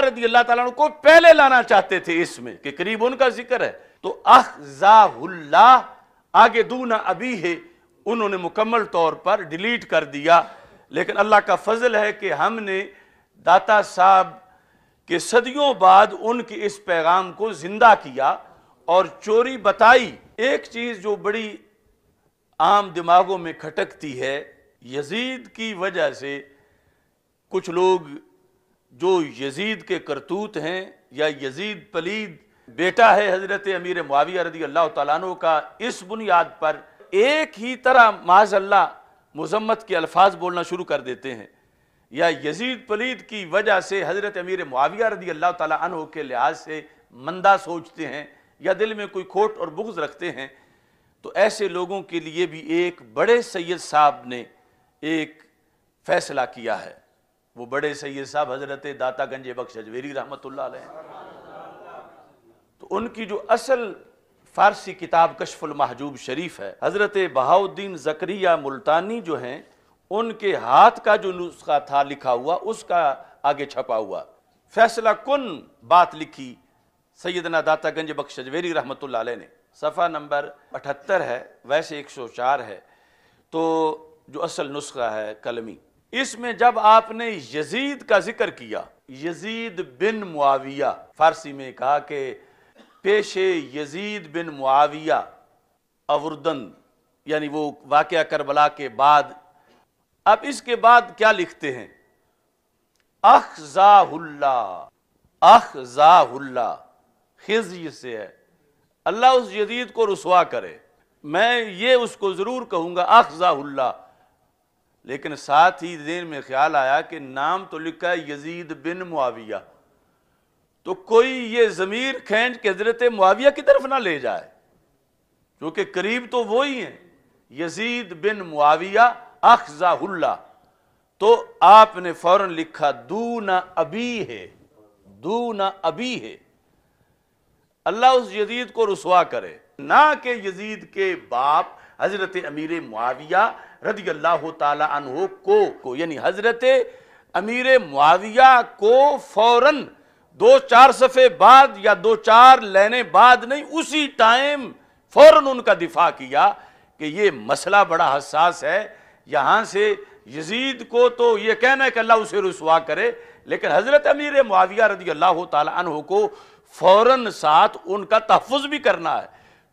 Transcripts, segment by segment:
رضی اللہ تعالیٰ عنہ کو پہلے لانا چاہتے تھے اس میں کہ قریب ان کا ذکر ہے، تو اخزاہ اللہ آگے دون ابی ہے انہوں نے مکمل طور پر ڈیلیٹ کر دیا۔ لیکن اللہ کا فضل ہے کہ ہم نے داتا صاحب کے صدیوں بعد ان کے اس پیغام کو زندہ کیا اور چوری بتائی۔ ایک چیز جو بڑی عام دماغوں میں کھٹکتی ہے، یزید کی وجہ سے کچھ لوگ جو یزید کے کرتوت ہیں یا یزید پلید بیٹا ہے حضرت امیر معاویہ رضی اللہ تعالیٰ عنہ کا، اس بنیاد پر ایک ہی طرح معاذ اللہ مذمت کے الفاظ بولنا شروع کر دیتے ہیں، یا یزید پلید کی وجہ سے حضرت امیر معاویہ رضی اللہ تعالیٰ عنہ کے لحاظ سے مندہ سوچتے ہیں یا دل میں کوئی کھوٹ اور بغض رکھتے ہیں، تو ایسے لوگوں کے لیے بھی ایک بڑے سید صاحب نے ایک فیصلہ کیا ہے۔ وہ بڑے سید صاحب حضرت داتا گنج بخش اجویری رحمۃ اللہ علیہ، تو ان کی جو اصل فارسی کتاب کشف المحجوب شریف ہے، حضرت بہاؤالدین زکریا ملتانی جو ہیں ان کے ہاتھ کا جو نسخہ تھا لکھا ہوا، اس کا آگے چھپا ہوا فیصلہ کن بات لکھی سیدنا داتا گنج بخش اجویری رحمۃ اللہ علیہ نے، صفحہ نمبر 78 ہے، ویسے 104 ہے، تو جو اصل نسخہ ہے قلمی، اس میں جب آپ نے یزید کا ذکر کیا، یزید بن معاویہ، فارسی میں کہا کہ پیش یزید بن معاویہ اوردن، یعنی وہ واقعہ کربلا کے بعد، اب اس کے بعد کیا لکھتے ہیں؟ اخزاہ اللہ، اخزاہ اللہ، خزی سے ہے، اللہ اس یزید کو رسوا کرے۔ میں یہ اس کو ضرور کہوں گا اخزاہ اللہ، لیکن ساتھ ہی ذہن میں خیال آیا کہ نام تو لکھا ہے یزید بن معاویہ، تو کوئی یہ ضمیر کھینچ کے حضرت معاویہ کی طرف نہ لے جائے، کیونکہ قریب تو وہی ہیں، یزید بن معاویہ اخزاہ اللہ، تو آپ نے فوراً لکھا دون ابی ہے، دون ابی ہے، اللہ اس یزید کو رسوا کرے، نہ کہ یزید کے باپ حضرت امیر معاویہ رضی اللہ تعالی عنہ کو، یعنی حضرت امیر معاویہ کو فوراً 2-4 صفحے بعد یا 2-4 لینے بعد نہیں، اسی ٹائم فوراً ان کا دفاع کیا کہ یہ مسئلہ بڑا حساس ہے، یہاں سے یزید کو تو یہ کہنا ہے کہ اللہ اسے رسوا کرے، لیکن حضرت امیر معاویہ رضی اللہ تعالی عنہ کو فوراً ساتھ ان کا تحفظ بھی کرنا ہے،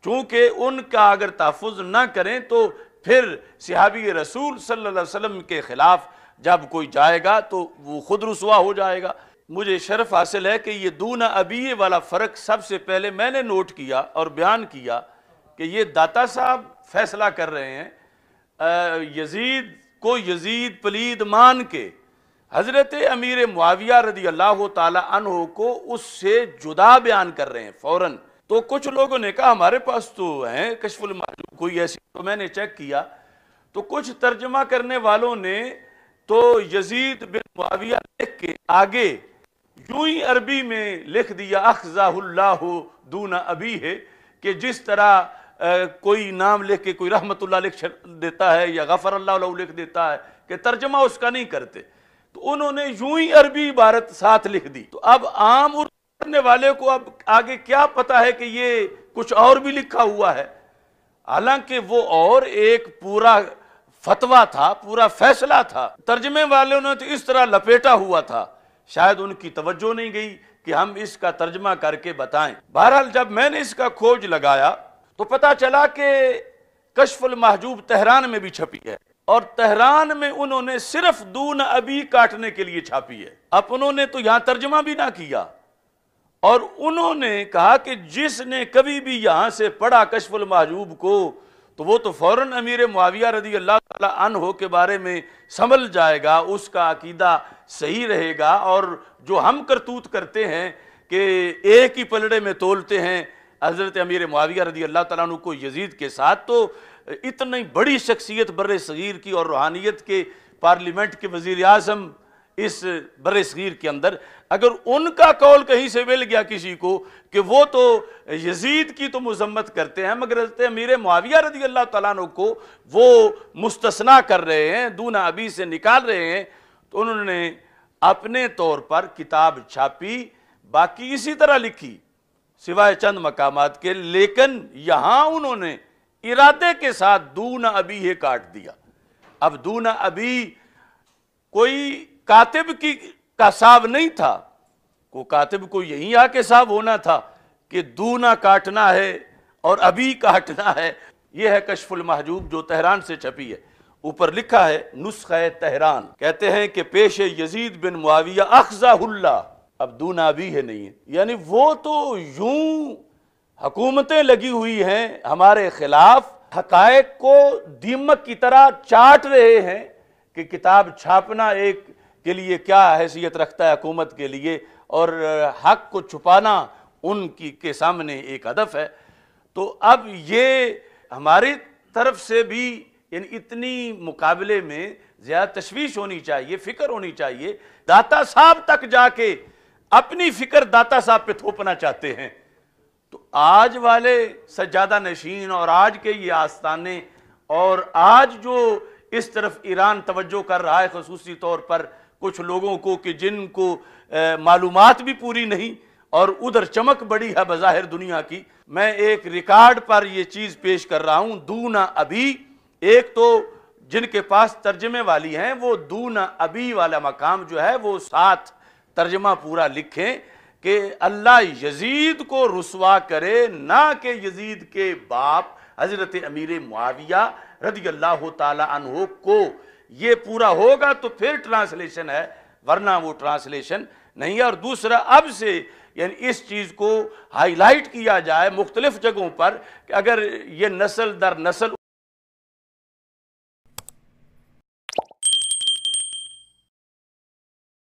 چونکہ ان کا اگر تحفظ نہ کریں تو پھر صحابی رسول صلی اللہ علیہ وسلم کے خلاف جب کوئی جائے گا تو وہ خود رسوا ہو جائے گا۔ مجھے شرف حاصل ہے کہ یہ دون ابی والا فرق سب سے پہلے میں نے نوٹ کیا اور بیان کیا کہ یہ داتا صاحب فیصلہ کر رہے ہیں یزید کو یزید پلید مان کے، حضرت امیر معاویہ رضی اللہ تعالی عنہ کو اس سے جدا بیان کر رہے ہیں فوراً۔ تو کچھ لوگوں نے کہا ہمارے پاس تو ہیں کشف المحجوب کوئی ایسی، تو میں نے چیک کیا تو کچھ ترجمہ کرنے والوں نے تو یزید بن معاویہ لکھ کے آگے یوں ہی عربی میں لکھ دیا اخزاہ اللہ دون ابی ہے، کہ جس طرح کوئی نام لکھ کے کوئی رحمت اللہ لکھ دیتا ہے یا غفر اللہ لہ لکھ دیتا ہے، کہ ترجمہ اس کا نہیں کرتے، تو انہوں نے یوں ہی عربی عبارت ساتھ لکھ دی۔ تو اب عام اردو پڑھنے والے کو اب آگے کیا پتا ہے کہ یہ کچھ اور بھی لکھا ہوا ہے، حالانکہ وہ اور ایک پورا فتویٰ تھا، پورا فیصلہ تھا، ترجمے والوں نے تو اس طرح لپیٹا ہوا تھا، شاید ان کی توجہ نہیں گئی کہ ہم اس کا ترجمہ کر کے بتائیں۔ بہرحال جب میں نے اس کا کھوج لگایا تو پتا چلا کہ کشف المحجوب تہران میں بھی چھپی ہے، اور تہران میں انہوں نے صرف دون ابی کاٹنے کے لیے چھاپی ہے، اب انہوں نے تو یہاں ترجمہ بھی نہ کیا، اور انہوں نے کہا کہ جس نے کبھی بھی یہاں سے پڑھا کشف المحجوب کو تو وہ تو فوراً امیر معاویہ رضی اللہ تعالی عنہ کے بارے میں سنبھل جائے گا، اس کا عقیدہ صحیح رہے گا، اور جو ہم کرتوت کرتے ہیں کہ ایک ہی پلڑے میں تولتے ہیں حضرت امیر معاویہ رضی اللہ تعالیٰ عنہ کو یزید کے ساتھ، تو اتنی بڑی شخصیت بر صغیر کی اور روحانیت کے پارلیمنٹ کے وزیر اعظم اس بر صغیر کے اندر، اگر ان کا قول کہیں سے مل گیا کسی کو کہ وہ تو یزید کی تو مذمت کرتے ہیں مگر حضرت امیر معاویہ رضی اللہ تعالیٰ عنہ کو وہ مستثنیٰ کر رہے ہیں، دون ابی سے نکال رہے ہیں، تو انہوں نے اپنے طور پر کتاب چھاپی، باقی اسی طرح لکھی سوائے چند مقامات کے، لیکن یہاں انہوں نے ارادے کے ساتھ دون ابی کاٹ دیا۔ اب دون ابی کوئی کاتب کا صاحب نہیں تھا، کو کاتب کو یہی آ کے صاحب ہونا تھا کہ دونا کاٹنا ہے اور ابھی کاٹنا ہے۔ یہ ہے کشف المحجوب جو تہران سے چھپی ہے، اوپر لکھا ہے نسخہ تہران، کہتے ہیں کہ پیش یزید بن معاویہ اخزہ اللہ، اب دونا ابھی ہے نہیں ہے، یعنی وہ تو یوں حکومتیں لگی ہوئی ہیں ہمارے خلاف، حقائق کو دیمک کی طرح چاٹ رہے ہیں کہ کتاب چھاپنا ایک کے لیے کیا حیثیت رکھتا ہے حکومت کے لیے، اور حق کو چھپانا ان کے سامنے ایک ہدف ہے۔ تو اب یہ ہماری طرف سے بھی یعنی اتنی مقابلے میں زیادہ تشویش ہونی چاہیے، فکر ہونی چاہیے۔ داتا صاحب تک جا کے اپنی فکر داتا صاحب پہ تھوپنا چاہتے ہیں، تو آج والے سجادہ نشین اور آج کے یہ آستانے اور آج جو اس طرف ایران توجہ کر رہا ہے خصوصی طور پر کچھ لوگوں کو کہ جن کو معلومات بھی پوری نہیں اور ادھر چمک بڑی ہے بظاہر دنیا کی، میں ایک ریکارڈ پر یہ چیز پیش کر رہا ہوں۔ دونا ابھی، ایک تو جن کے پاس ترجمے والی ہیں وہ دونا ابھی والا مقام جو ہے وہ ساتھ ترجمہ پورا لکھیں کہ اللہ یزید کو رسوا کرے، نہ کہ یزید کے باپ حضرت امیر معاویہ رضی اللہ تعالی عنہ کو۔ یہ پورا ہوگا تو پھر ٹرانسلیشن ہے، ورنہ وہ ٹرانسلیشن نہیں ہے۔ اور دوسرا، اب سے یعنی اس چیز کو ہائی لائٹ کیا جائے مختلف جگہوں پر کہ اگر یہ نسل در نسل